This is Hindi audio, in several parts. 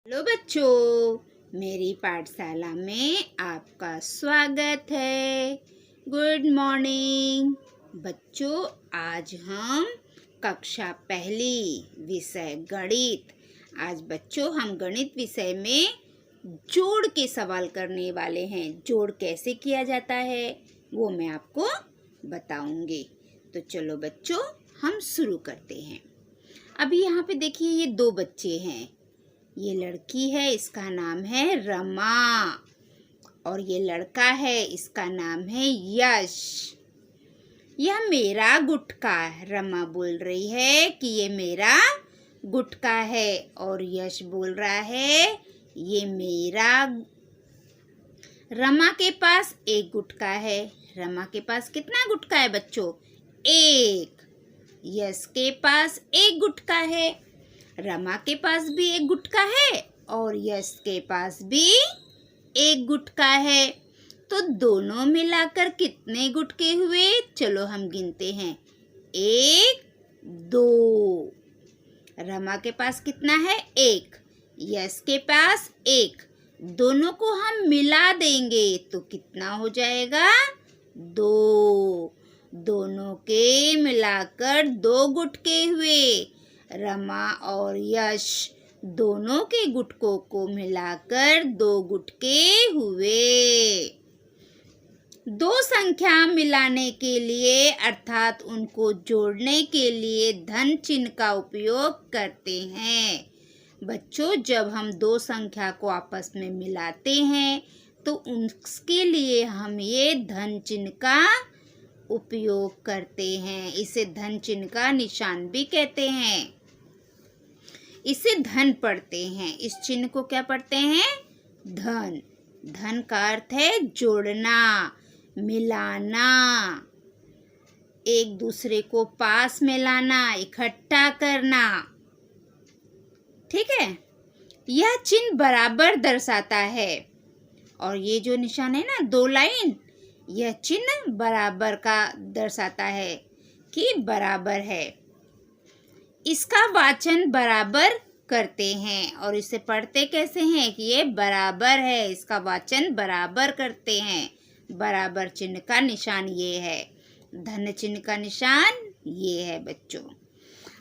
हेलो बच्चों, मेरी पाठशाला में आपका स्वागत है। गुड मॉर्निंग बच्चों। आज हम कक्षा पहली विषय गणित। आज बच्चों हम गणित विषय में जोड़ के सवाल करने वाले हैं। जोड़ कैसे किया जाता है वो मैं आपको बताऊंगी। तो चलो बच्चों हम शुरू करते हैं। अभी यहाँ पे देखिए ये दो बच्चे हैं। ये लड़की है, इसका नाम है रमा, और ये लड़का है, इसका नाम है यश। यह मेरा गुटका, रमा बोल रही है कि ये मेरा गुटका है, और यश बोल रहा है ये मेरा। रमा के पास एक गुटका है। रमा के पास कितना गुटका है बच्चों? एक। यश के पास एक गुटका है। रमा के पास भी एक गुटका है और यश के पास भी एक गुटका है। तो दोनों मिलाकर कितने गुटके हुए? चलो हम गिनते हैं। एक, दो। रमा के पास कितना है? एक। यश के पास एक। दोनों को हम मिला देंगे तो कितना हो जाएगा? दो। दोनों के मिलाकर दो गुटके हुए। रमा और यश दोनों के गुटकों को मिलाकर दो गुटके हुए। दो संख्या मिलाने के लिए अर्थात उनको जोड़ने के लिए धन चिन्ह का उपयोग करते हैं। बच्चों, जब हम दो संख्या को आपस में मिलाते हैं तो उसके लिए हम ये धन चिन्ह का उपयोग करते हैं। इसे धन चिन्ह का निशान भी कहते हैं। इसे धन पढ़ते हैं। इस चिन्ह को क्या पढ़ते हैं? धन। धन का अर्थ है जोड़ना, मिलाना, एक दूसरे को पास में लाना, इकट्ठा करना। ठीक है। यह चिन्ह बराबर दर्शाता है, और ये जो निशान है ना, दो लाइन, यह चिन्ह बराबर का दर्शाता है कि बराबर है। इसका वाचन बराबर करते हैं, और इसे पढ़ते कैसे हैं कि ये बराबर है। इसका वाचन बराबर करते हैं। बराबर चिन्ह का निशान ये है। धन चिन्ह का निशान ये है बच्चों।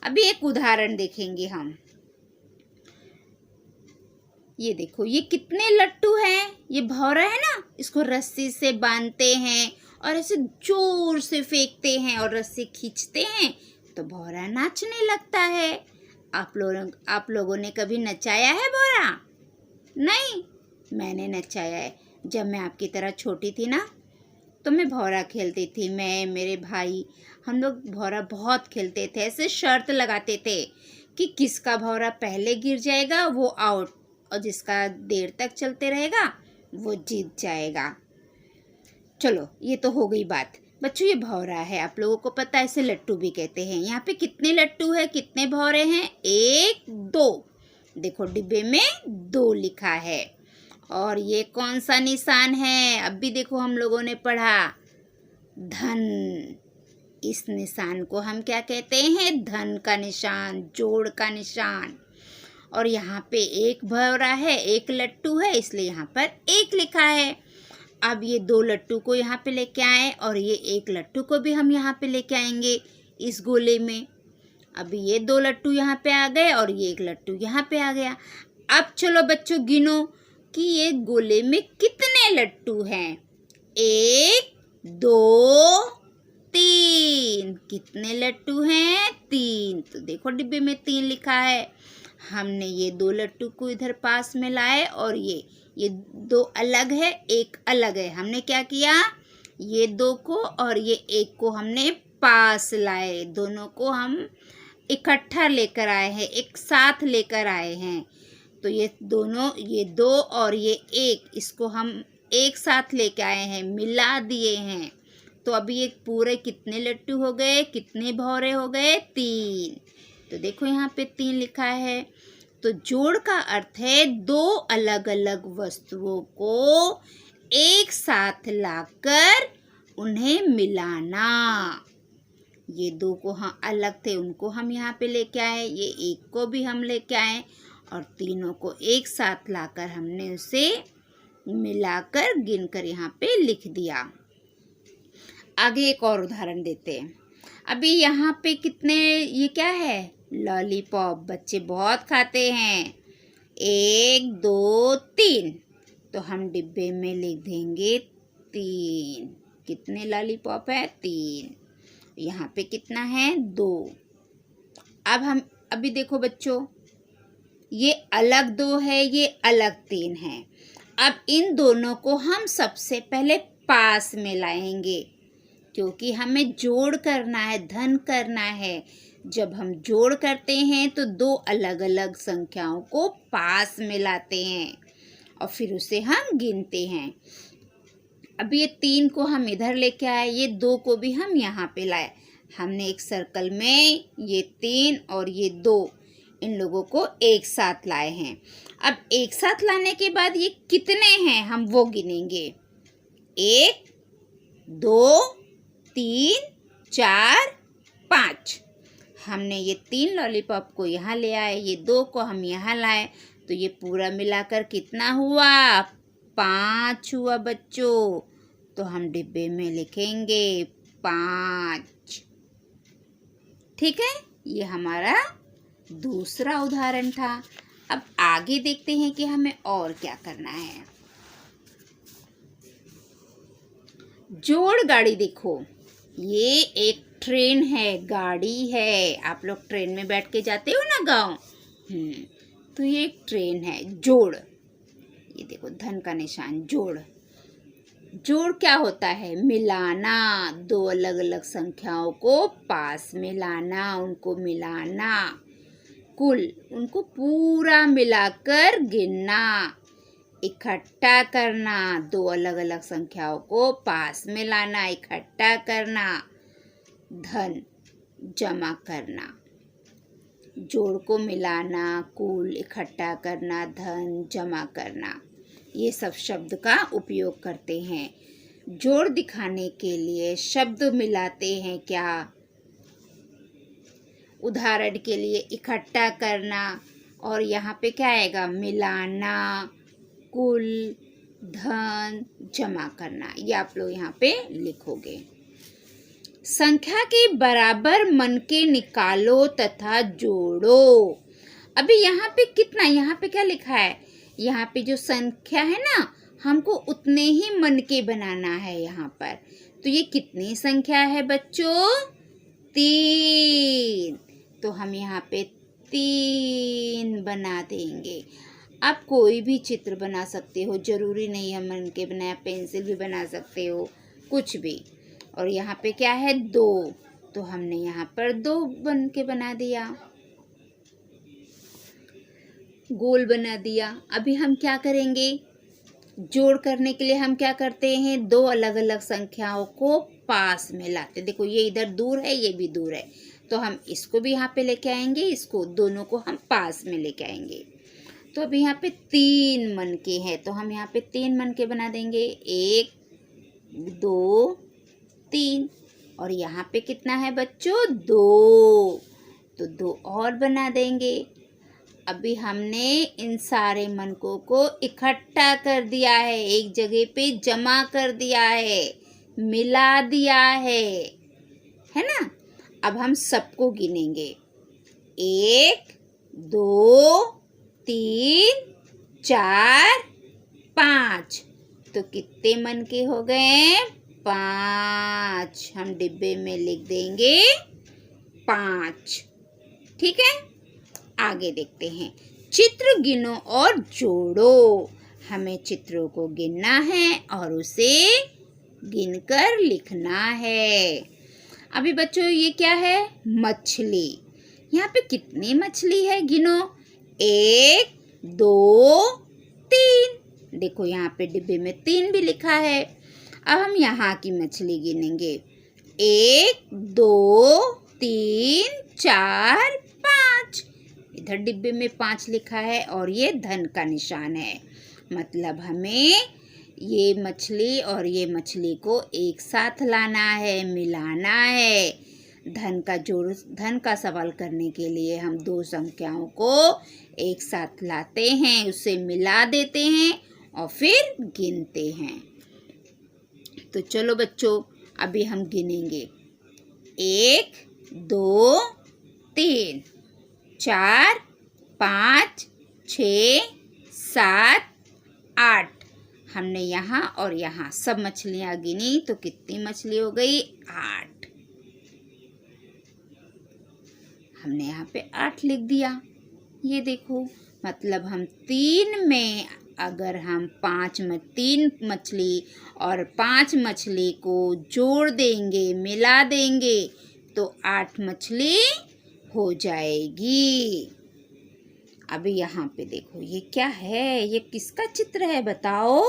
अभी एक उदाहरण देखेंगे हम। ये देखो, ये कितने लट्टू हैं। ये भौरा है ना, इसको रस्सी से बांधते हैं और ऐसे जोर से फेंकते हैं और रस्सी खींचते हैं तो भौरा नाचने लगता है। आप लोगों ने कभी नचाया है भौरा? नहीं, मैंने नचाया है। जब मैं आपकी तरह छोटी थी ना तो मैं भौरा खेलती थी। मैं, मेरे भाई, हम लोग भौरा बहुत खेलते थे। ऐसे शर्त लगाते थे कि किसका भौरा पहले गिर जाएगा वो आउट, और जिसका देर तक चलते रहेगा वो जीत जाएगा। चलो, ये तो हो गई बात। बच्चों, ये भौरा है, आप लोगों को पता है, इसे लट्टू भी कहते हैं। यहाँ पे कितने लट्टू है, कितने भौरे हैं? एक, दो। देखो डिब्बे में दो लिखा है। और ये कौन सा निशान है? अब भी देखो, हम लोगों ने पढ़ा धन। इस निशान को हम क्या कहते हैं? धन का निशान, जोड़ का निशान। और यहाँ पे एक भौरा है, एक लट्टू है, इसलिए यहाँ पर एक लिखा है। अब ये दो लट्टू को यहाँ पे लेके आए और ये एक लट्टू को भी हम यहाँ पे लेके आएंगे इस गोले में। अब ये दो लट्टू यहाँ पे आ गए और ये एक लट्टू यहाँ पे आ गया। अब चलो बच्चों गिनो कि ये गोले में कितने लट्टू हैं। एक, दो, तीन। कितने लट्टू हैं? तीन। तो देखो डिब्बे में तीन लिखा है। हमने ये दो लट्टू को इधर पास में लाए और ये दो अलग है, एक अलग है। हमने क्या किया? ये दो को और ये एक को हमने पास लाए। दोनों को हम इकट्ठा लेकर आए हैं, एक साथ लेकर आए हैं। तो ये दोनों, ये दो और ये एक, इसको हम एक साथ लेके आए हैं, मिला दिए हैं। तो अभी ये पूरे कितने लट्टू हो गए, कितने भौरे हो गए? तीन। तो देखो यहाँ पे तीन लिखा है। तो जोड़ का अर्थ है दो अलग अलग वस्तुओं को एक साथ लाकर उन्हें मिलाना। ये दो को हम अलग थे, उनको हम यहाँ पे लेके आए, ये एक को भी हम लेके आए और तीनों को एक साथ लाकर हमने उसे मिलाकर गिनकर यहाँ पे लिख दिया। आगे एक और उदाहरण देते हैं। अभी यहाँ पे कितने, ये क्या है, लॉलीपॉप, बच्चे बहुत खाते हैं। 1 2 3, तो हम डिब्बे में लिख देंगे 3। कितने लॉलीपॉप है? 3। यहाँ पे कितना है? 2। अब हम अभी देखो बच्चों, ये अलग 2 है, ये अलग 3 है। अब इन दोनों को हम सबसे पहले पास में लाएंगे, क्योंकि हमें जोड़ करना है, धन करना है। जब हम जोड़ करते हैं तो 2 अलग अलग संख्याओं को पास में लाते हैं और फिर उसे हम गिनते हैं। अब ये 3 को हम इधर लेके आए, ये 2 को भी हम यहाँ पे लाए। हमने एक सर्कल में ये 3 और ये 2, इन लोगों को एक साथ लाए हैं। अब एक साथ लाने के बाद ये कितने हैं हम वो गिनेंगे। 1 2 3 4 5। हमने ये 3 लॉलीपॉप को यहाँ ले आए, ये 2 को हम यहाँ लाए, तो ये पूरा मिलाकर कितना हुआ? 5 हुआ बच्चों। तो हम डिब्बे में लिखेंगे 5। ठीक है, ये हमारा दूसरा उदाहरण था। अब आगे देखते हैं कि हमें और क्या करना है। जोड़ गाड़ी देखो, ये एक ट्रेन है, गाड़ी है। आप लोग ट्रेन में बैठ के जाते हो ना गाँव, तो ये एक ट्रेन है। जोड़, ये देखो धन का निशान, जोड़। जोड़ क्या होता है? मिलाना, 2 अलग अलग संख्याओं को पास में लाना, उनको मिलाना, कुल उनको पूरा मिलाकर गिनना, इकट्ठा करना, 2 अलग अलग संख्याओं को पास में लाना, इकट्ठा करना, धन जमा करना। जोड़ को मिलाना, कुल इकट्ठा करना, धन जमा करना, ये सब शब्द का उपयोग करते हैं। जोड़ दिखाने के लिए शब्द मिलाते हैं क्या? उदाहरण के लिए इकट्ठा करना, और यहाँ पे क्या आएगा? मिलाना, कुल, धन जमा करना। ये आप लोग यहाँ पे लिखोगे। संख्या के बराबर मन के निकालो तथा जोड़ो। अभी यहाँ पे कितना, यहाँ पे क्या लिखा है? यहाँ पे जो संख्या है ना, हमको उतने ही मन के बनाना है यहाँ पर। तो ये कितनी संख्या है बच्चों? 3। तो हम यहाँ पे 3 बना देंगे। आप कोई भी चित्र बना सकते हो, जरूरी नहीं है मन के बनाया, पेंसिल भी बना सकते हो, कुछ भी। और यहाँ पे क्या है? 2, तो हमने यहाँ पर 2 बन के बना दिया, गोल बना दिया। अभी हम क्या करेंगे? जोड़ करने के लिए हम क्या करते हैं? 2 अलग अलग संख्याओं को पास में लाते। देखो ये इधर दूर है, ये भी दूर है, तो हम इसको भी यहाँ पे लेके आएंगे, इसको दोनों को हम पास में लेके आएंगे। तो अभी यहाँ पे 3 मन के हैं, तो हम यहाँ पे 3 मन के बना देंगे। 1 2 3। और यहाँ पे कितना है बच्चों? 2, तो 2 और बना देंगे। अभी हमने इन सारे मनकों को इकट्ठा कर दिया है, एक जगह पे जमा कर दिया है, मिला दिया है ना? अब हम सबको गिनेंगे। 1 2 3 4 5। तो कितने मन के हो गए? 5। हम डिब्बे में लिख देंगे 5। ठीक है, आगे देखते हैं। चित्र गिनो और जोड़ो। हमें चित्रों को गिनना है और उसे गिनकर लिखना है। अभी बच्चों ये क्या है? मछली। यहाँ पे कितनी मछली है? गिनो। 1 2 3। देखो यहाँ पे डिब्बे में 3 भी लिखा है। अब हम यहाँ की मछली गिनेंगे। 1 2 3 4 5। इधर डिब्बे में 5 लिखा है और ये धन का निशान है, मतलब हमें ये मछली और ये मछली को एक साथ लाना है, मिलाना है, धन का सवाल करने के लिए हम दो संख्याओं को एक साथ लाते हैं, उसे मिला देते हैं और फिर गिनते हैं। तो चलो बच्चों, अभी हम गिनेंगे 1 2 3 4 5 6 7 8। हमने यहाँ और यहाँ सब मछलियाँ गिनी तो कितनी मछली हो गई? 8। हमने यहाँ पे 8 लिख दिया। ये देखो, मतलब हम 3 में अगर हम 3 मछली और 5 मछली को जोड़ देंगे, मिला देंगे तो 8 मछली हो जाएगी। अभी यहाँ पे देखो, ये क्या है? ये किसका चित्र है बताओ?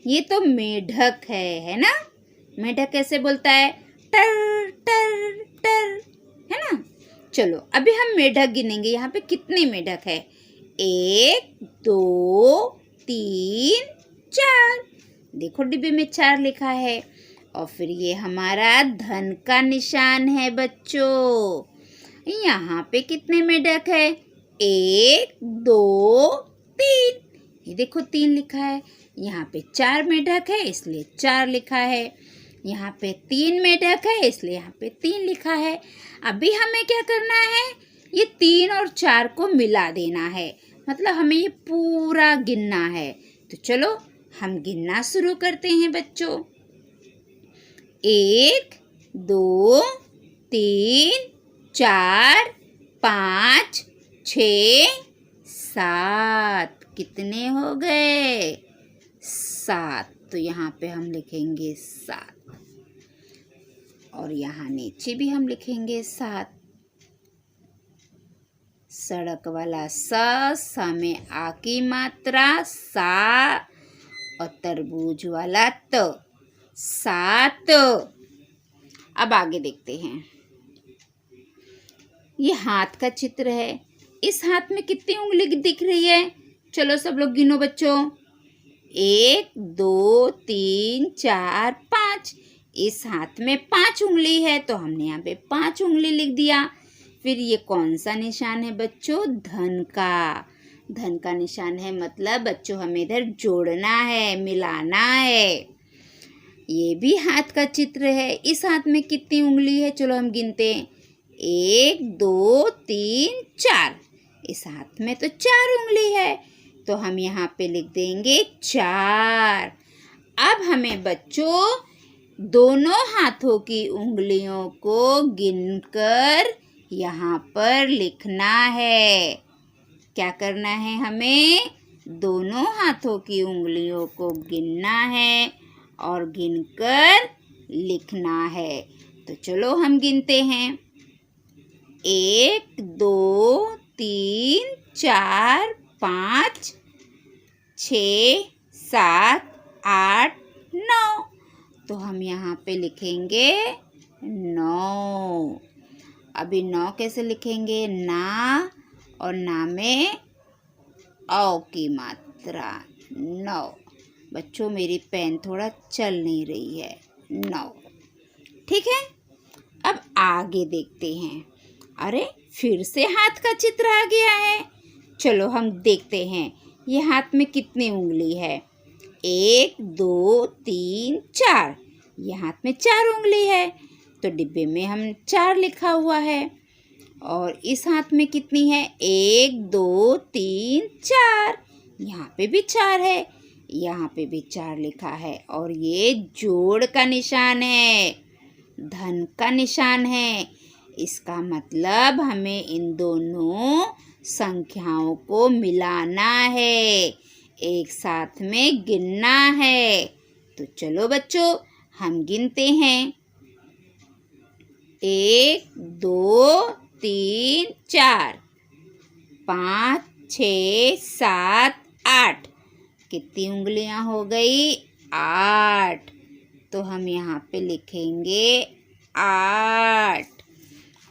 ये तो मेढक है ना? मेढक कैसे बोलता है? टर टर टर, है ना? चलो अभी हम मेढक गिनेंगे। यहाँ पे कितने मेढक है? 1 2 3 4। देखो डिब्बे में 4 लिखा है। और फिर ये हमारा धन का निशान है बच्चों। यहाँ पे कितने मेढक है? 1 2 3। ये देखो 3 लिखा है। यहाँ पे 4 मेढक है इसलिए 4 लिखा है। यहाँ पे 3 मेढक है इसलिए यहाँ पे 3 लिखा है। अभी हमें क्या करना है? ये 3 और 4 को मिला देना है, मतलब हमें ये पूरा गिनना है। तो चलो हम गिनना शुरू करते हैं बच्चों। 1 2 3 4 5 6 7। कितने हो गए? 7। तो यहाँ पे हम लिखेंगे 7 और यहाँ नीचे भी हम लिखेंगे 7। सड़क वाला स में आ की मात्रा सा और तरबूज वाला त 7। अब आगे देखते हैं। ये हाथ का चित्र है। इस हाथ में कितनी उंगली दिख रही है? चलो सब लोग गिनो बच्चों। 1 2 3 4 5। इस हाथ में 5 उंगली है तो हमने यहाँ पे 5 उंगली लिख दिया। फिर ये कौन सा निशान है बच्चों? धन का। धन का निशान है, मतलब बच्चों हमें इधर जोड़ना है, मिलाना है। ये भी हाथ का चित्र है। इस हाथ में कितनी उंगली है? चलो हम गिनते हैं। 1 2 3 4। इस हाथ में तो 4 उंगली है तो हम यहाँ पे लिख देंगे 4। अब हमें बच्चों दोनों हाथों की उंगलियों को गिनकर यहाँ पर लिखना है। क्या करना है? हमें दोनों हाथों की उंगलियों को गिनना है और गिनकर लिखना है। तो चलो हम गिनते हैं। 1 2 3 4 5 6 7 8 9। तो हम यहाँ पे लिखेंगे 9। अभी 9 कैसे लिखेंगे? ना और ना में औ की मात्रा 9। बच्चों मेरी पेन थोड़ा चल नहीं रही है। 9, ठीक है। अब आगे देखते हैं। अरे फिर से हाथ का चित्र आ गया है। चलो हम देखते हैं ये हाथ में कितनी उंगली है। 1 2 3 4। ये हाथ में 4 उंगली है तो डिब्बे में हम 4 लिखा हुआ है। और इस हाथ में कितनी है? 1 2 3 4। यहाँ पे भी 4 है, यहाँ पे भी 4 लिखा है। और ये जोड़ का निशान है, धन का निशान है। इसका मतलब हमें इन दोनों संख्याओं को मिलाना है, एक साथ में गिनना है। तो चलो बच्चों हम गिनते हैं। 1 2 3 4 5 6 7 8। कितनी उंगलियां हो गई? 8। तो हम यहाँ पे लिखेंगे 8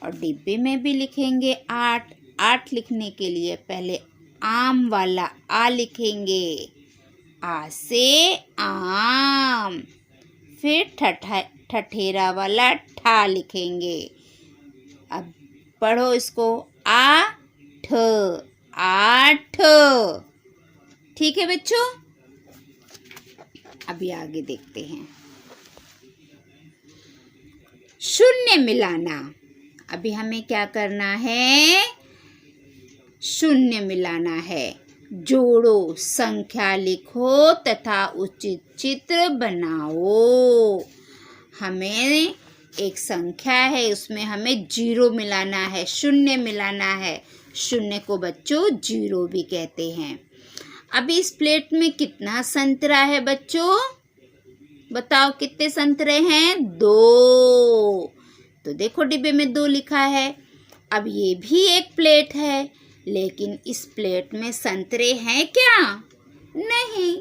और डिब्बे में भी लिखेंगे 8। 8 लिखने के लिए पहले आम वाला आ लिखेंगे, आ से आम। फिर ठठेरा वाला ठा लिखेंगे, अब पढ़ो इसको, 8 8। ठीक है बच्चों, अभी आगे देखते हैं। शून्य मिलाना। अभी हमें क्या करना है? शून्य मिलाना है। जोड़ो, संख्या लिखो तथा उचित चित्र बनाओ। हमें एक संख्या है, उसमें हमें 0 मिलाना है, शून्य मिलाना है। शून्य को बच्चों 0 भी कहते हैं। अभी इस प्लेट में कितना संतरा है बच्चों? बताओ कितने संतरे हैं? 2। तो देखो डिब्बे में 2 लिखा है। अब ये भी एक प्लेट है, लेकिन इस प्लेट में संतरे हैं क्या? नहीं।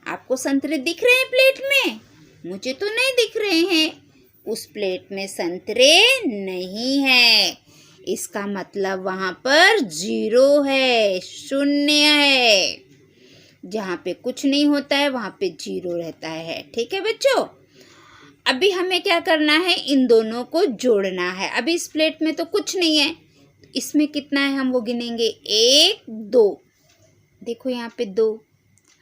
आपको संतरे दिख रहे हैं प्लेट में? मुझे तो नहीं दिख रहे हैं। उस प्लेट में संतरे नहीं है। इसका मतलब वहाँ पर 0 है, शून्य है। जहाँ पे कुछ नहीं होता है वहाँ पे 0 रहता है। ठीक है बच्चों, अभी हमें क्या करना है? इन दोनों को जोड़ना है। अभी इस प्लेट में तो कुछ नहीं है, इसमें कितना है हम वो गिनेंगे। 1 2। देखो यहाँ पे 2,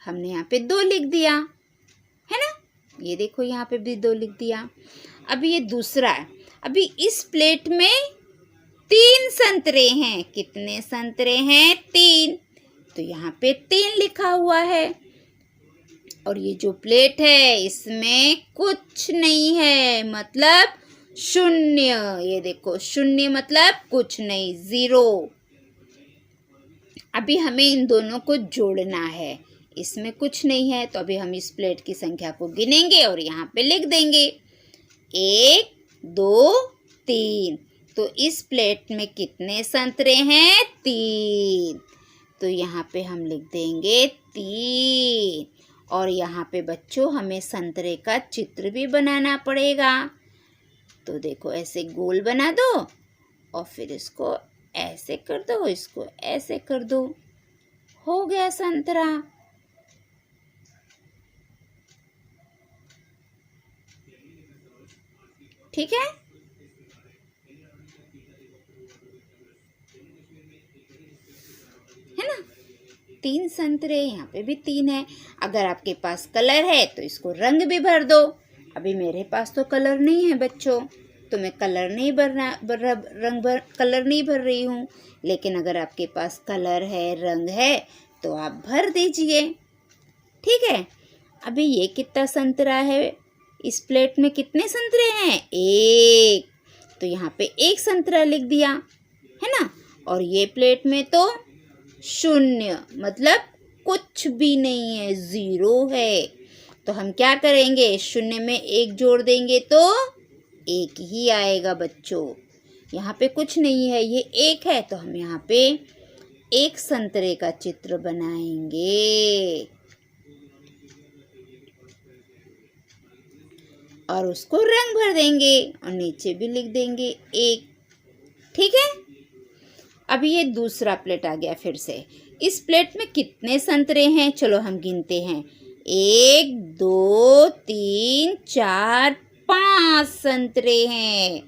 हमने यहाँ पे 2 लिख दिया है ना। ये देखो यहाँ पे भी 2 लिख दिया। अभी ये दूसरा है। अभी इस प्लेट में 3 संतरे हैं। कितने संतरे हैं? 3। तो यहाँ पे 3 लिखा हुआ है। और ये जो प्लेट है इसमें कुछ नहीं है, मतलब शून्य। ये देखो शून्य मतलब कुछ नहीं, 0। अभी हमें इन दोनों को जोड़ना है। इसमें कुछ नहीं है, तो अभी हम इस प्लेट की संख्या को गिनेंगे और यहाँ पे लिख देंगे 1 2 3। तो इस प्लेट में कितने संतरे हैं? 3। तो यहाँ पे हम लिख देंगे 3। और यहाँ पे बच्चों हमें संतरे का चित्र भी बनाना पड़ेगा। तो देखो ऐसे गोल बना दो और फिर इसको ऐसे कर दो, इसको ऐसे कर दो, हो गया संतरा। ठीक है, है ना। 3 संतरे, यहाँ पे भी 3 है। अगर आपके पास कलर है तो इसको रंग भी भर दो। अभी मेरे पास तो कलर नहीं है बच्चों, तो मैं कलर नहीं कलर नहीं भर रही हूँ। लेकिन अगर आपके पास कलर है, रंग है, तो आप भर दीजिए। ठीक है, अभी ये कितना संतरा है? इस प्लेट में कितने संतरे हैं? 1। तो यहाँ पे 1 संतरा लिख दिया, है ना। और ये प्लेट में तो 0, मतलब कुछ भी नहीं है, 0 है। तो हम क्या करेंगे? 0 में 1 जोड़ देंगे तो 1 ही आएगा बच्चों। यहाँ पे कुछ नहीं है, ये 1 है, तो हम यहाँ पे 1 संतरे का चित्र बनाएंगे और उसको रंग भर देंगे और नीचे भी लिख देंगे 1। ठीक है, अभी ये दूसरा प्लेट आ गया फिर से। इस प्लेट में कितने संतरे हैं? चलो हम गिनते हैं। 1 2 3 4 5 संतरे हैं।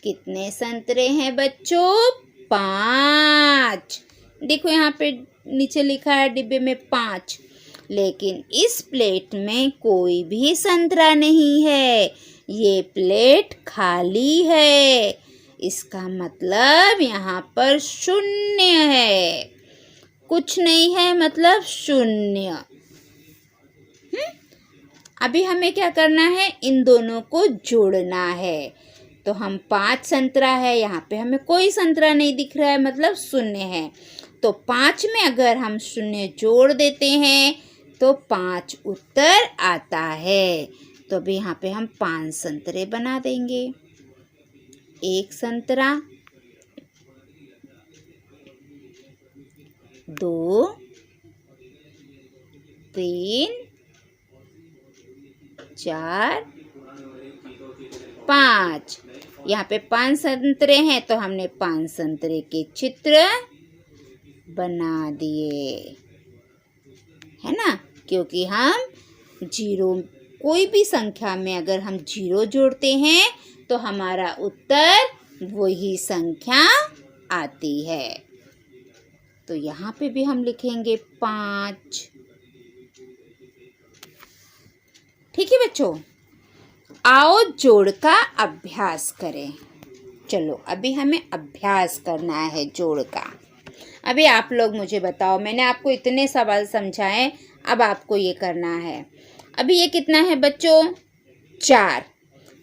कितने संतरे हैं बच्चों? 5। देखो यहाँ पे नीचे लिखा है डिब्बे में 5, लेकिन इस प्लेट में कोई भी संतरा नहीं है। ये प्लेट खाली है। इसका मतलब यहाँ पर 0 है, कुछ नहीं है, मतलब 0। अभी हमें क्या करना है? इन दोनों को जोड़ना है। तो हम 5 संतरा है, यहाँ पे हमें कोई संतरा नहीं दिख रहा है, मतलब 0 है। तो 5 में अगर हम 0 जोड़ देते हैं तो 5 उत्तर आता है। तो अभी यहाँ पे हम 5 संतरे बना देंगे। 1 संतरा, 2 3 4 5। यहाँ पे 5 संतरे हैं, तो हमने 5 संतरे के चित्र बना दिए, है ना। क्योंकि हम 0, कोई भी संख्या में अगर हम 0 जोड़ते हैं तो हमारा उत्तर वही संख्या आती है। तो यहाँ पे भी हम लिखेंगे 5। ठीक है बच्चों, आओ जोड़ का अभ्यास करें। चलो अभी हमें अभ्यास करना है जोड़ का। अभी आप लोग मुझे बताओ, मैंने आपको इतने सवाल समझाए, अब आपको ये करना है। अभी ये कितना है बच्चों? 4।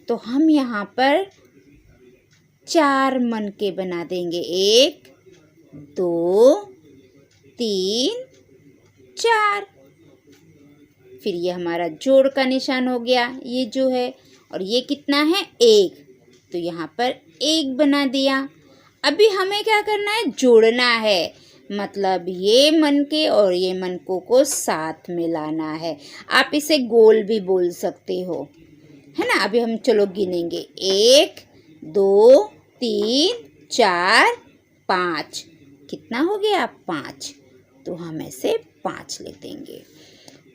तो हम यहाँ पर 4 मन के बना देंगे। 1 2 3 4। फिर ये हमारा जोड़ का निशान हो गया, ये जो है। और ये कितना है? 1। तो यहाँ पर 1 बना दिया। अभी हमें क्या करना है? जोड़ना है। मतलब ये मन के और ये मनकों को साथ में लाना है। आप इसे गोल भी बोल सकते हो, है ना। अभी हम चलो गिनेंगे। 1 2 3 4 5। कितना हो गया? 5। तो हम ऐसे 5 लिख देंगे।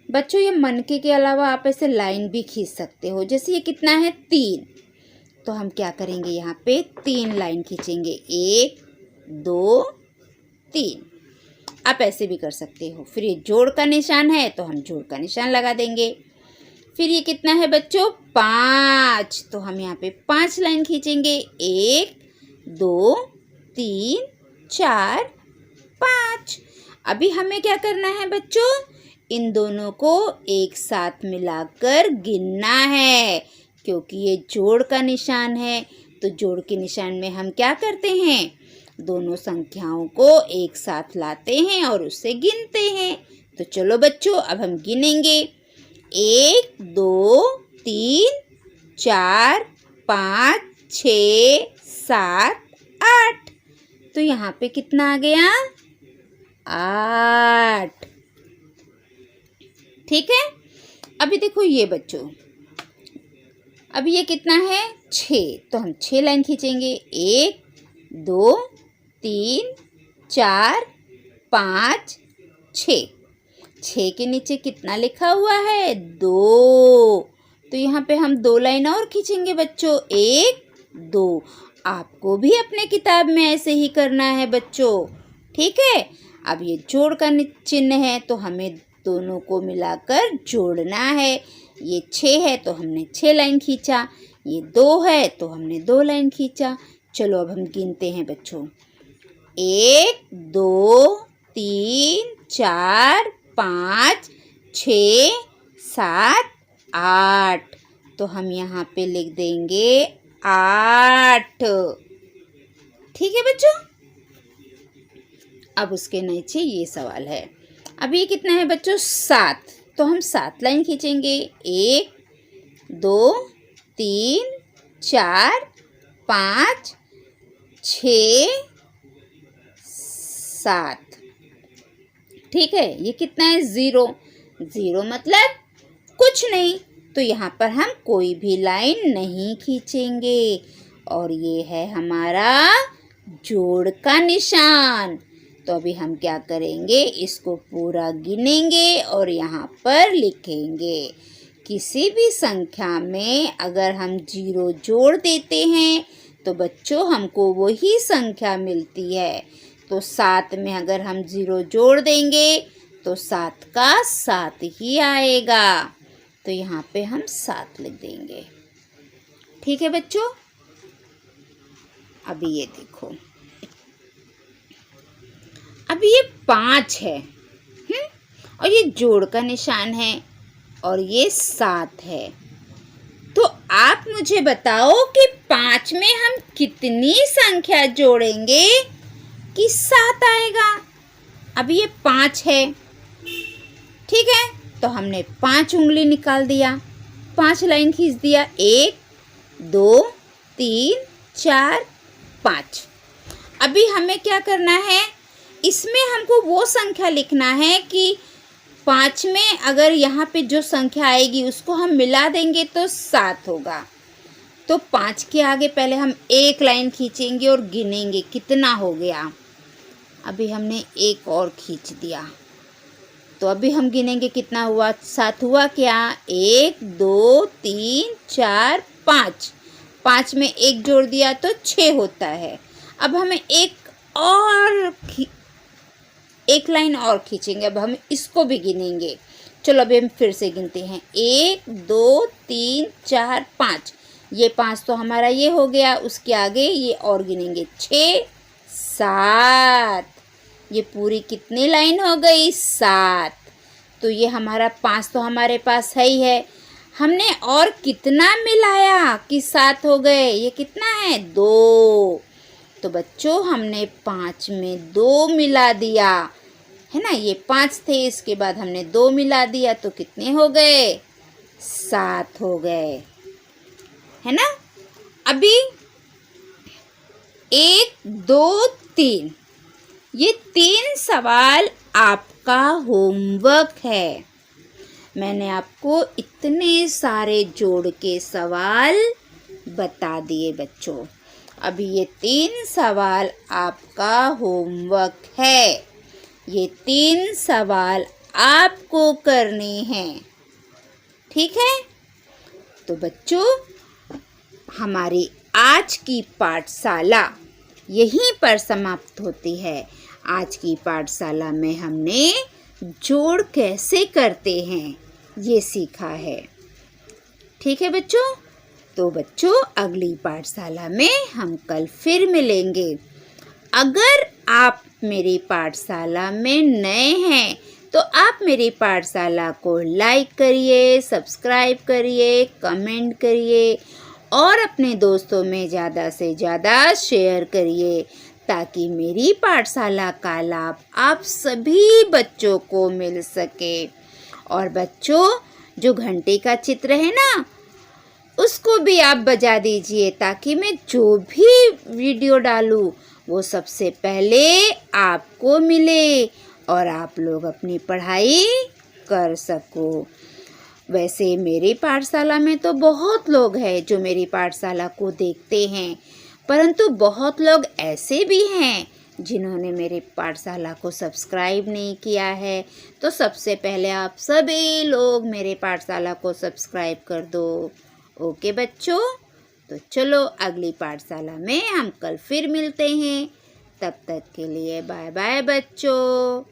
बच्चों ये मनके के अलावा आप ऐसे लाइन भी खींच सकते हो। जैसे ये कितना है? 3। तो हम क्या करेंगे? यहाँ पे 3 लाइन खींचेंगे। 1 2 3। आप ऐसे भी कर सकते हो। फिर ये जोड़ का निशान है तो हम जोड़ का निशान लगा देंगे। फिर ये कितना है बच्चों? 5। तो हम यहाँ पे 5 लाइन खींचेंगे। 1 2 3 4 5। अभी हमें क्या करना है बच्चों? इन दोनों को एक साथ मिलाकर गिनना है, क्योंकि ये जोड़ का निशान है। तो जोड़ के निशान में हम क्या करते हैं? दोनों संख्याओं को एक साथ लाते हैं और उससे गिनते हैं। तो चलो बच्चों अब हम गिनेंगे। 1 2 3 4 5 6 7 8। तो यहाँ पे कितना आ गया? 8। ठीक है। अभी देखो ये बच्चों, अभी ये कितना है? 6। तो हम 6 लाइन खींचेंगे। 1 2 3 4 5 6। 6 के नीचे कितना लिखा हुआ है? 2। तो यहाँ पे हम 2 लाइन और खींचेंगे बच्चों। 1 2। आपको भी अपने किताब में ऐसे ही करना है बच्चों। ठीक है। अब ये जोड़ का चिन्ह है तो हमें दोनों को मिलाकर जोड़ना है। ये 6 है तो हमने 6 लाइन खींचा। ये 2 है तो हमने 2 लाइन खींचा। चलो अब हम गिनते हैं बच्चों। 1 2 3 4 5 6 7 8। तो हम यहाँ पे लिख देंगे 8। ठीक है बच्चों। अब उसके नीचे ये सवाल है। अब ये कितना है बच्चों? 7। तो हम 7 लाइन खींचेंगे। 1 2 3 4 5 6 7। ठीक है। ये कितना है? 0। 0 मतलब कुछ नहीं। तो यहाँ पर हम कोई भी लाइन नहीं खींचेंगे। और ये है हमारा जोड़ का निशान। तो अभी हम क्या करेंगे? इसको पूरा गिनेंगे और यहाँ पर लिखेंगे। किसी भी संख्या में अगर हम 0 जोड़ देते हैं तो बच्चों हमको वही संख्या मिलती है। तो 7 में अगर हम 0 जोड़ देंगे तो 7 का 7 ही आएगा। तो यहाँ पे हम 7 लिख देंगे। ठीक है बच्चों। अभी ये देखो, अभी ये 5 है, और ये जोड़ का निशान है और ये 7 है। तो आप मुझे बताओ कि 5 में हम कितनी संख्या जोड़ेंगे कि 7 आएगा। अभी ये 5 है। ठीक है। तो हमने 5 उंगली निकाल दिया, 5 लाइन खींच दिया। 1 2 3 4 5। अभी हमें क्या करना है? इसमें हमको वो संख्या लिखना है कि 5 में अगर यहाँ पे जो संख्या आएगी उसको हम मिला देंगे तो 7 होगा। तो 5 के आगे पहले हम 1 लाइन खींचेंगे और गिनेंगे कितना हो गया। अभी हमने 1 और खींच दिया तो अभी हम गिनेंगे कितना हुआ। 7 हुआ क्या? 1 2 3 4 5। 5 में 1 जोड़ दिया तो 6 होता है। अब हमें एक लाइन और खींचेंगे। अब हम इसको भी गिनेंगे। चलो अभी हम फिर से गिनते हैं। 1 2 3 4 5। ये 5 तो हमारा ये हो गया। उसके आगे ये और गिनेंगे। 6 7। ये पूरी कितनी लाइन हो गई? 7। तो ये हमारा 5 तो हमारे पास है ही है। हमने और कितना मिलाया कि 7 हो गए? ये कितना है? 2। तो बच्चों हमने 5 में 2 मिला दिया है ना। ये 5 थे, इसके बाद हमने 2 मिला दिया तो कितने हो गए? 7 हो गए, है ना। अभी 1 2 3, ये 3 सवाल आपका होमवर्क है। मैंने आपको इतने सारे जोड़ के सवाल बता दिए बच्चों। अभी ये 3 सवाल आपका होमवर्क है। ये 3 सवाल आपको करने हैं, ठीक है। तो बच्चों हमारी आज की पाठशाला यहीं पर समाप्त होती है। आज की पाठशाला में हमने जोड़ कैसे करते हैं ये सीखा है, ठीक है बच्चों। तो बच्चों अगली पाठशाला में हम कल फिर मिलेंगे। अगर आप मेरी पाठशाला में नए हैं तो आप मेरी पाठशाला को लाइक करिए, सब्सक्राइब करिए, कमेंट करिए और अपने दोस्तों में ज़्यादा से ज़्यादा शेयर करिए ताकि मेरी पाठशाला का लाभ आप सभी बच्चों को मिल सके। और बच्चों जो घंटे का चित्र है ना, उसको भी आप बजा दीजिए ताकि मैं जो भी वीडियो डालूं वो सबसे पहले आपको मिले और आप लोग अपनी पढ़ाई कर सको। वैसे मेरी पाठशाला में तो बहुत लोग हैं जो मेरी पाठशाला को देखते हैं, परंतु बहुत लोग ऐसे भी हैं जिन्होंने मेरी पाठशाला को सब्सक्राइब नहीं किया है। तो सबसे पहले आप सभी लोग मेरे पाठशाला को सब्सक्राइब कर दो। ओके बच्चों, तो चलो अगली पाठशाला में हम कल फिर मिलते हैं। तब तक के लिए बाय बाय बच्चों।